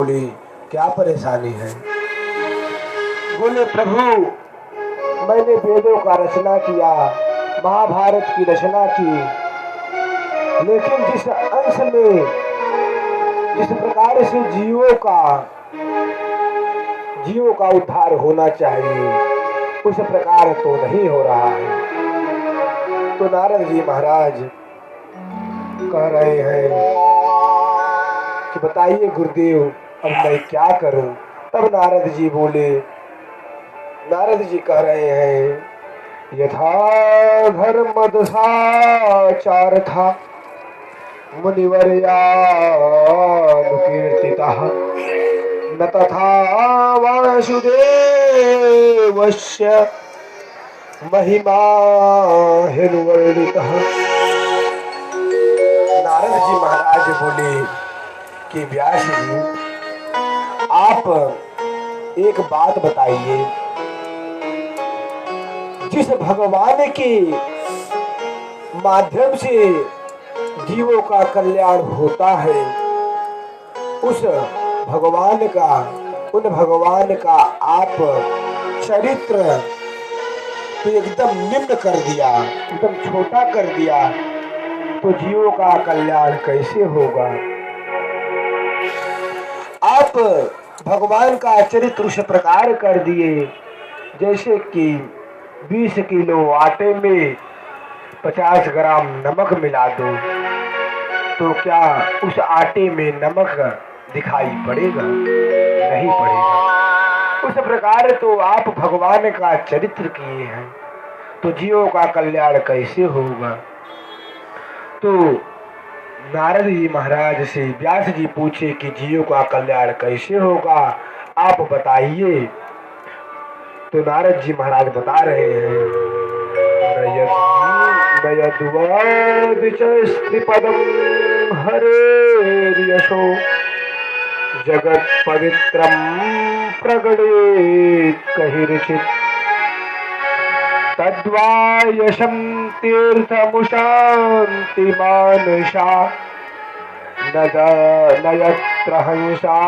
बोली क्या परेशानी है? बोले प्रभु, मैंने वेदों का रचना किया, महाभारत की रचना की, लेकिन जिस अंश में जिस प्रकार से जीवों का उद्धार होना चाहिए उस प्रकार तो नहीं हो रहा है। तो नारद जी महाराज कह रहे हैं कि बताइए गुरुदेव, अब मैं क्या करूं? तब नारद जी कह रहे हैं, यथा धर्मदशाचार था मुनिवर्यानुकीर्तितः न तथा वासुदेवस्य महिमा हिनुवर्णितः। नारद जी महाराज बोले कि व्यास जी, आप एक बात बताइए, जिस भगवान के माध्यम से जीवों का कल्याण होता है उन भगवान का आप चरित्र तो एकदम निम्न कर दिया, एकदम छोटा कर दिया, तो जीवों का कल्याण कैसे होगा? आप भगवान का चरित्र उस प्रकार कर दिए जैसे कि 20 किलो आटे में 50 ग्राम नमक मिला दो, तो क्या उस आटे में नमक दिखाई पड़ेगा? नहीं पड़ेगा। उस प्रकार तो आप भगवान का चरित्र किए हैं, तो जीवों का कल्याण कैसे होगा? तो नारद जी महाराज से व्यास जी पूछे कि जीवों का कल्याण कैसे होगा, आप बताइए। तो नारद जी महाराज बता रहे हैं, नयद्वादिचस्त्रिपदं हरेर्यशो जगत् पवित्रं प्रगणेत् कहिर्चित् तद्वा यशं तीर्थमुशान्ति मानसा न यत्र हंसा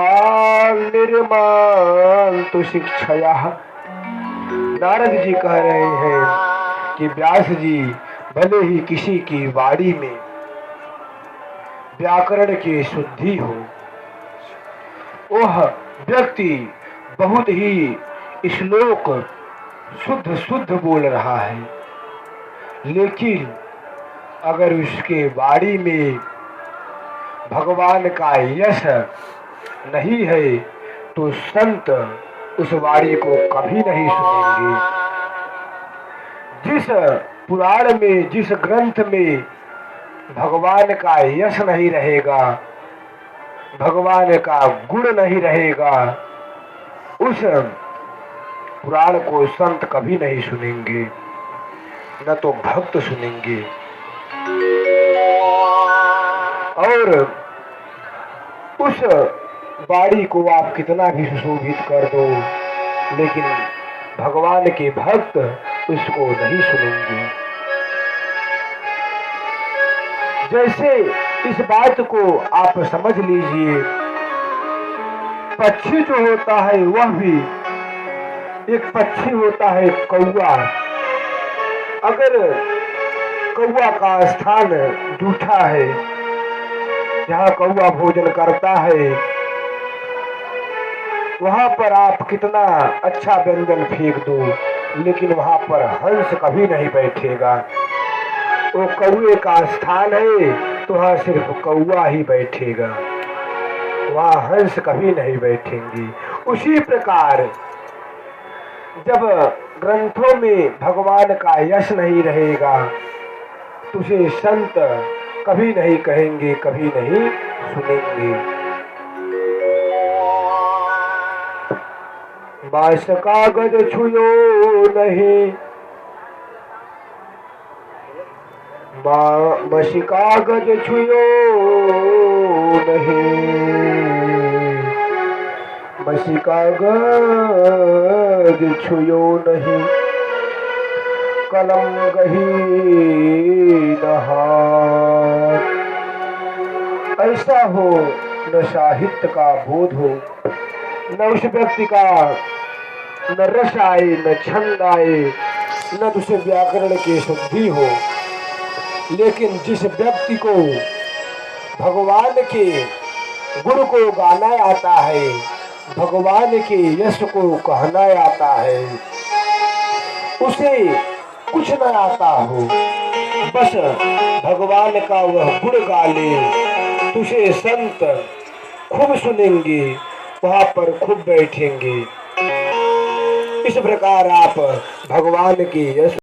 निर्मान्तु शिक्षयः। नारद जी कह रहे हैं कि व्यास जी, भले ही किसी की वाणी में व्याकरण की शुद्धि हो, वह व्यक्ति बहुत ही श्लोक शुद्ध बोल रहा है, लेकिन अगर उसके वाणी में भगवान का यश नहीं है तो संत उस वाणी को कभी नहीं सुनेंगे। जिस पुराण में, जिस ग्रंथ में भगवान का यश नहीं रहेगा, भगवान का गुण नहीं रहेगा, उस पुराण को संत कभी नहीं सुनेंगे, न तो भक्त सुनेंगे। और उस वाणी को आप कितना भी सुशोभित कर दो, लेकिन भगवान के भक्त उसको नहीं सुनेंगे। जैसे इस बात को आप समझ लीजिए, पक्षी जो होता है वह भी एक पक्षी होता है कौवा। अगर कौवा का स्थान जूठा है, जहाँ कौवा भोजन करता है, वहां पर आप कितना अच्छा व्यंजन फेंक दो, लेकिन वहां पर हंस कभी नहीं बैठेगा। वो कौवे का स्थान है तो वहां सिर्फ कौवा ही बैठेगा, वहां हंस कभी नहीं बैठेंगे। उसी प्रकार जब ग्रंथों में भगवान का यश नहीं रहेगा तो उसे संत कभी नहीं कहेंगे, कभी नहीं सुनेंगे। बांस कागज छुयो नहीं, बसी कागज छुयो नहीं, बसी कागज छुयो नहीं, कलम गही नहार। ऐसा हो न साहित्य का बोध हो, न उस व्यक्ति का न रस आए, न छंद आए, न उसे व्याकरण की शुद्धि हो। लेकिन जिस व्यक्ति को भगवान के गुण को गाना आता है, भगवान के यश को कहना आता है, उसे कुछ न आता हो, बस भगवान का वह गुण गा ले, तुझे संत खूब सुनेंगे, वहां पर खूब बैठेंगे। इस प्रकार आप भगवान की यश